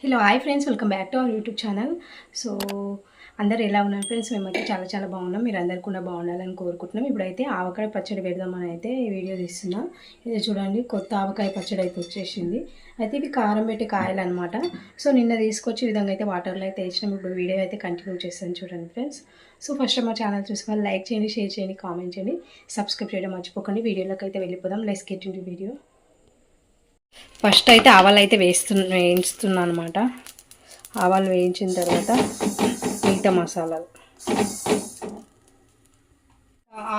Hello hi friends, welcome back to our YouTube channel. So అందరు ఎలా ఉన్నారు friends? మేమైతే చాలా బాగున్నాం. మీరు అందరు కూడా బాగుండాలని కోరుకుంటున్నాం. ఇప్పుడైతే ఆవకాయ పచ్చడి పెడదామని అయితే ఈ వీడియో తీస్తున్నాం. ఇది చూడండి, కొత్త ఆవకాయ పచ్చడి అయితే వచ్చేసింది. అయితే ఇవి కారం పెట్టి కాయలు అనమాట. సో నిన్న తీసుకొచ్చి ఈ విధంగా అయితే వాటర్లో అయితే వేసినాం. ఇప్పుడు వీడియో అయితే కంటిన్యూ చేస్తాను చూడండి ఫ్రెండ్స్. సో ఫస్ట్ మా ఛానల్ చూసి వాళ్ళు లైక్ చేయండి, షేర్ చేయండి, కామెంట్ చేయండి, సబ్స్క్రైబ్ చేయడం మర్చిపోకండి. వీడియోలోకి అయితే వెళ్ళిపోదాం. Let's get into video. First అయితే ఆవాలు అయితే వేయిస్తున్నాను అనమాట. ఆవాలు వేయించిన తర్వాత మిగతా మసాలాలు,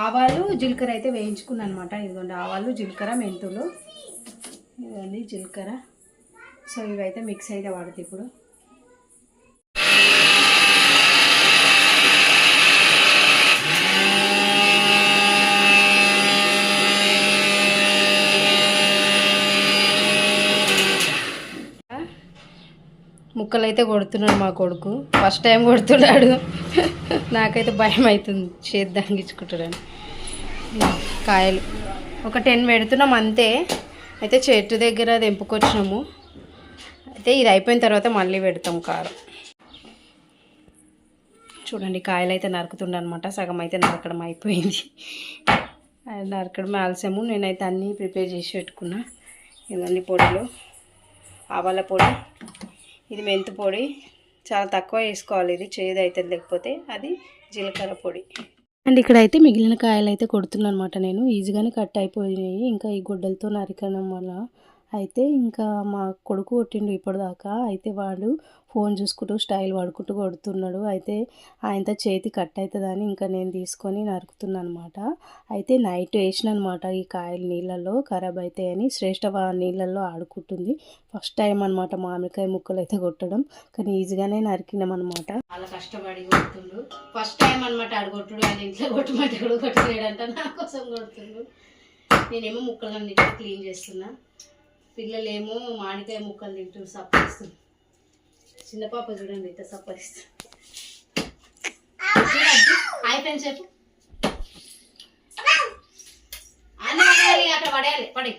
ఆవాలు జీలకర్ర అయితే వేయించుకున్నాను అనమాట. ఇదిగోండి ఆవాలు, జీలకర్ర, మెంతులు, ఇదిగోండి జీలకర్ర. సో ఇవైతే మిక్స్ అయితే వాడుతాయి. ఇప్పుడు ముక్కలు అయితే కొడుతున్నాడు మా కొడుకు. ఫస్ట్ టైం కొడుతున్నాడు. నాకైతే భయం అవుతుంది, చేతి దంగించుకుంటాడని. కాయలు ఒక 10 పెడుతున్నాం అంతే. అయితే చెట్టు దగ్గర తెంపుకొచ్చినాము. అయితే ఇది అయిపోయిన తర్వాత మళ్ళీ పెడతాం కారం. చూడండి, కాయలు అయితే నరుకుతుండనమాట. సగం అయితే నరకడం అయిపోయింది. నరకడం ఆలస్యము. నేనైతే అన్నీ ప్రిపేర్ చేసి పెట్టుకున్నా. ఇవన్నీ పొడిలో ఆవాల పొడి, ఇది మెంతు పొడి, చాలా తక్కువ వేసుకోవాలి. ఇది చేదు అవుతుంది లేకపోతే. అది జీలకర్ర పొడి. అండ్ ఇక్కడైతే మిగిలిన కాయలు అయితే కొడుతున్నాను అనమాట. నేను ఈజీగానే కట్ అయిపోయినాయి. ఇంకా ఈ గుడ్డలతో నరకడం వల్ల అయితే ఇంకా మా కొడుకు కొట్టిండు ఇప్పటిదాకా. అయితే వాడు ఫోన్ చూసుకుంటూ స్టైల్ పడుకుంటూ కొడుతున్నాడు. అయితే ఆయనతో చేతి కట్ అవుతుందని ఇంకా నేను తీసుకొని నరుకుతున్నాను అనమాట. అయితే నైట్ వేసిన అనమాట ఈ కాయలు నీళ్ళల్లో, ఖరాబ్ అవుతాయని. శ్రేష్ఠ నీళ్ళల్లో ఆడుకుంటుంది. ఫస్ట్ టైం అనమాట మామిడికాయ ముక్కలు అయితే కొట్టడం. కానీ ఈజీగానే నరికినాం అనమాట. చాలా కష్టపడి కొడుతుండు. ఫస్ట్ టైం అనమాట ఆడు కొట్టుడు. వాళ్ళ ఇంట్లో కొట్టమంటే కూడా కొట్టలేడంట, నా కోసం కొడుతుండు. నేనేమో ముక్కలన్నీ క్లీన్ చేస్తున్నా. పిల్లలేమో మామిడికాయ ముక్కలు తింటూ సప్పరిస్తుంది. చిన్న పాప చూడండి ఇంత సప్పరిస్తుంది. హాయ్ ఫ్రెండ్స్ చెప్పు. అన్నీ పడేయాలి, అక్కడ పడేయాలి. పడే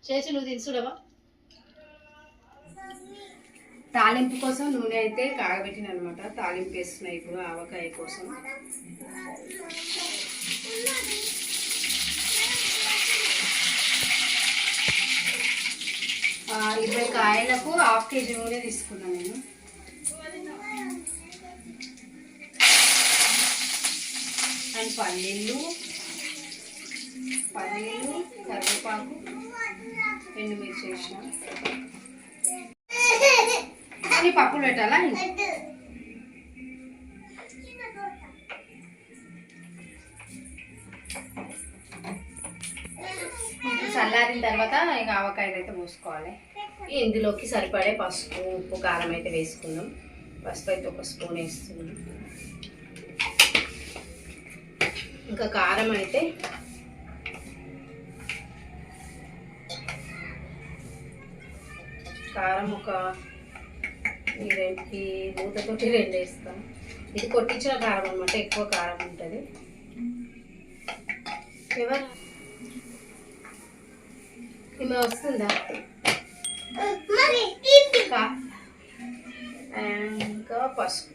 చేసి నువ్వు తినసుడవా. తాలింపు కోసం నూనె అయితే కాగబెట్టిన అనమాట. తాలింపు వేస్తున్నాయి ఇప్పుడు ఆవకాయ కోసం. ఇరవై కాయలకు 1/2 kg నూనె తీసుకున్నాను నేను. అండ్ పల్లీలు, కరివేపాకు, ఎండుమిర్చి వేసిన. అని పప్పులు పెట్టాలా? చల్లారిన తర్వాత ఇక ఆవకాయలు అయితే పోసుకోవాలి. ఇందులోకి సరిపడే పసుపు, ఉప్పు, కారం అయితే వేసుకుందాం. పసుపు అయితే 1 స్పూన్ వేస్తున్నాం. ఇంకా కారం అయితే ఈ మూతతోటి 2 వేస్తాం. ఇది కొట్టించిన కారం అనమాట, ఎక్కువ కారం ఉంటుంది. ఎవరు ఈమె వస్తుందా? ఇంకా పసుపు,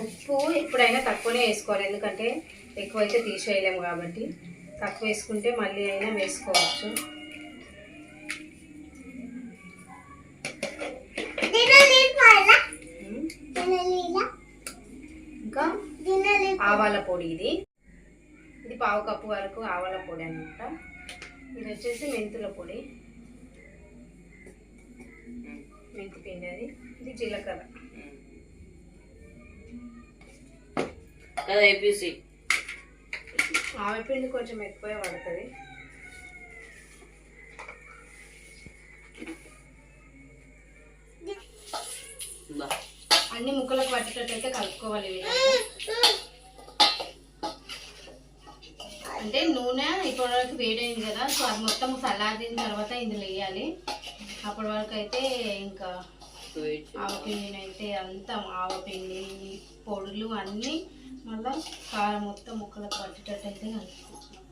ఉప్పు ఎప్పుడైనా తక్కువనే వేసుకోవాలి. ఎందుకంటే ఎక్కువైతే తీసేయలేము కాబట్టి తక్కువ వేసుకుంటే మళ్ళీ అయినా వేసుకోవచ్చు. ఇంకా ఆవాల పొడి, ఇది 1/2 కప్పు వరకు ఆవాల పొడి అనమాట. ఇది వచ్చేసి మెంతుల పొడి, మెంతి పిండి. ఇది జీలకర్ర. ఆవపిండి కొంచెం ఎక్కువే పడుతుంది. అన్ని ముక్కలకు పట్టేటట్టయితే కలుపుకోవాలి. అంటే నూనె ఇప్పటి వరకు వేడైంది కదా, సో అది మొత్తం చల్లారిన తర్వాత ఇందులో వేయాలి. అప్పటి వరకు అయితే ఇంకా ఆవపిండిని అయితే అంతా ఆవపిండి, పొడులు అన్నీ మళ్ళీ కారం మొత్తం ముక్కలకు పట్టేటట్టు అయితే కలుపుకుంటున్నాం.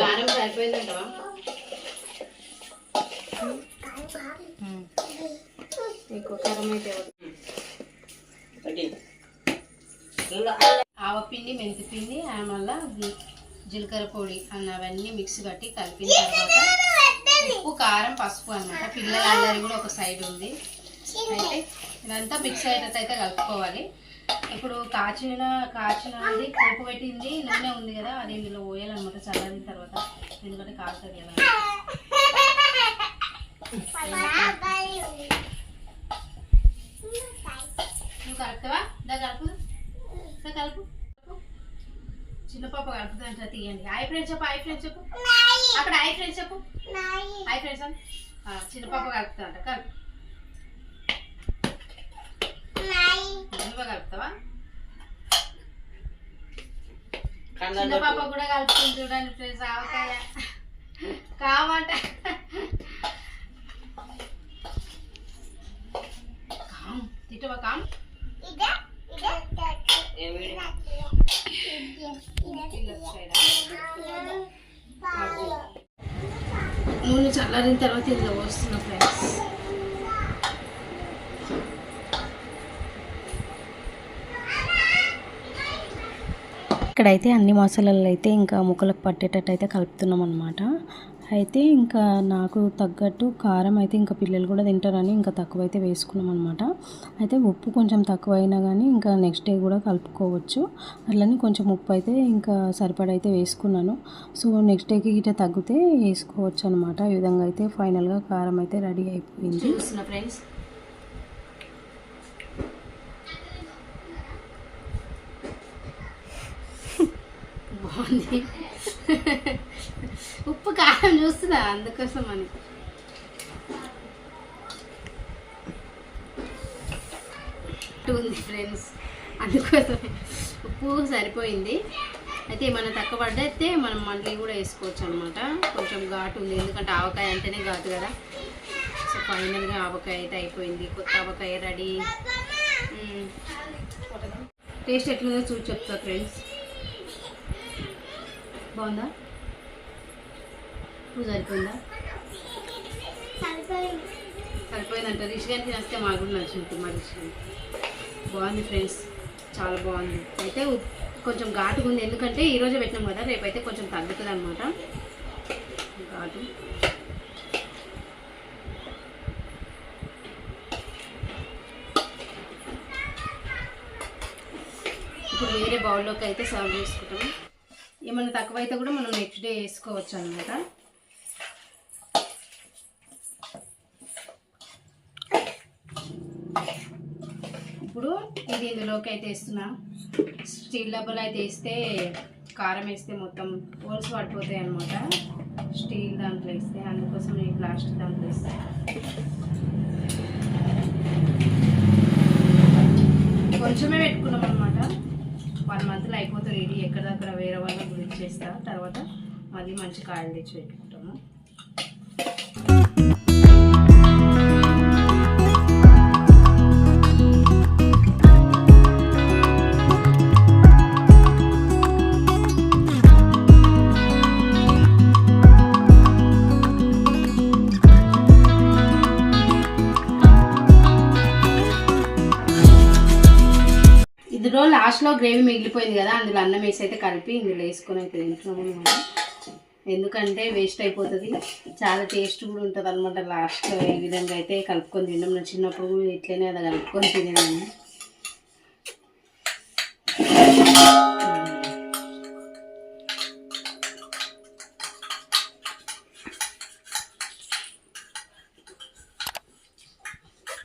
కారం సరిపోయిందంటవా? ఎక్కువ కారం అయితే ఆవపిండి, మెంతి పిండి, మళ్ళీ జీలకర్ర పొడి అన్నవన్నీ మిక్స్ కట్టి కలిపిన తర్వాత ఉప్పు, కారం, పసుపు అన్నమాట. పిల్లల అల్లరి కూడా ఒక సైడ్ ఉంది. అయితే ఇదంతా మిక్స్ అయ్యేటట్టు అయితే కలుపుకోవాలి. ఇప్పుడు కాచినది పోపు పెట్టింది నూనె ఉంది కదా, అది ఇందులో పోయాలన్నమాట చల్లారిన తర్వాత, ఎందుకంటే కాలుతుంది కదా. నువ్వు కలుపుతావా? కలుపు కలుపు. చిన్న పాప కలుపుతా తీయండి. ఐ ఫ్రెండ్స్ చెప్పు, ఐ ఫ్రెండ్స్ చెప్పు, అక్కడ ఐ ఫ్రెండ్స్ చెప్పు, ఐ ఫ్రెండ్స్ అని. చిన్న పాప కలుపుతా అంట, కలుపు. నువ్వు కలుపుతావా? చిన్న పాప కూడా కలుపుతుంది చూడండి ఫ్రెండ్స్. ఆవకాయ కామాట తిట్టవా కామ్. నూనె చల్లారిన తర్వాత ఇందులో పోస్తున్నా ఫ్రెండ్స్. ఇక్కడైతే అన్ని మసాలాలు అయితే ఇంకా ముక్కలకు పట్టేటట్టు అయితే కలుపుతున్నాం అనమాట. అయితే ఇంకా నాకు తగ్గట్టు కారం అయితే ఇంకా పిల్లలు కూడా తింటారని ఇంకా తక్కువ అయితే వేసుకున్నాం అనమాట. అయితే ఉప్పు కొంచెం తక్కువ అయినా కానీ ఇంకా నెక్స్ట్ డే కూడా కలుపుకోవచ్చు. అట్లని కొంచెం ఉప్పు అయితే ఇంకా సరిపడైతే వేసుకున్నాను. సో నెక్స్ట్ డేకి గిట్ట తగ్గితే వేసుకోవచ్చు అనమాట. ఈ విధంగా అయితే ఫైనల్గా కారం అయితే రెడీ అయిపోయింది. చూస్తున్నా ఫ్రెండ్స్, బాగుంది. ఉప్పు కారం చూస్తున్నా అందుకోసం అని. ఉంది ఫ్రెండ్స్, అందుకోసమే ఉప్పు సరిపోయింది. అయితే ఏమైనా తక్కువ పడ్డైతే మనం మళ్ళీ కూడా వేసుకోవచ్చు అనమాట. కొంచెం ఘాటు ఉంది, ఎందుకంటే ఆవకాయ అంటేనే ఘాటు కదా. సో ఫైనల్గా ఆవకాయ అయితే అయిపోయింది. కొత్త ఆవకాయ రెడీ. టేస్ట్ ఎట్లుందో చూసి చెప్తా ఫ్రెండ్స్. బాగుందా? నువ్వు సరిపోయిందా? సరిపోయిందంట. రిషి గారికి నచ్చితే మాకు కూడా నచ్చుంటుంది. మా రిషి బాగుంది ఫ్రెండ్స్, చాలా బాగుంది. అయితే కొంచెం ఘాటుగా ఉంది, ఎందుకంటే ఈరోజే పెట్టినాం కదా, రేపైతే కొంచెం తగ్గుతుంది అనమాట ఘాటు. ఇప్పుడు వేరే బౌల్లోకి అయితే సర్వ్ చేసుకుంటాము. ఏమన్నా తక్కువ అయితే కూడా మనం నెక్స్ట్ డే వేసుకోవచ్చు అనమాట. ఇప్పుడు ఇది ఇందులోకి అయితే వేస్తున్నా. స్టీల్ డబ్బాలు అయితే వేస్తే కారం వేస్తే మొత్తం హోల్స్ పడిపోతాయి అనమాట. స్టీల్ దాంట్లో వేస్తే, అందుకోసం నేను ప్లాస్టిక్ దాంట్లో వేస్తాను. కొంచెమే పెట్టుకున్నాం అనమాట. 1 monthలో అయిపోతుంది. ఇది ఎక్కడక్కడ వేరే వాళ్ళకి గురించి చేస్తా. తర్వాత మళ్ళీ మంచి కాయలు తెచ్చి పెట్టుకుంటాము. ఇందులో లాస్ట్లో గ్రేవీ మిగిలిపోయింది కదా, అందులో అన్నం వేసి అయితే కలిపి ఇందులో వేసుకొని అయితే తింటున్నాము అనమాట. ఎందుకంటే వేస్ట్ అయిపోతుంది, చాలా టేస్ట్ కూడా ఉంటుంది అనమాట. లాస్ట్లో ఈ విధంగా అయితే కలుపుకొని తిన్నాం. నా చిన్నప్పుడు కూడా ఇట్లనే అది కలుపుకొని తినేదాన్ని.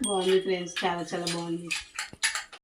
బాగుంది ఫ్రెండ్స్, చాలా చాలా బాగుంది.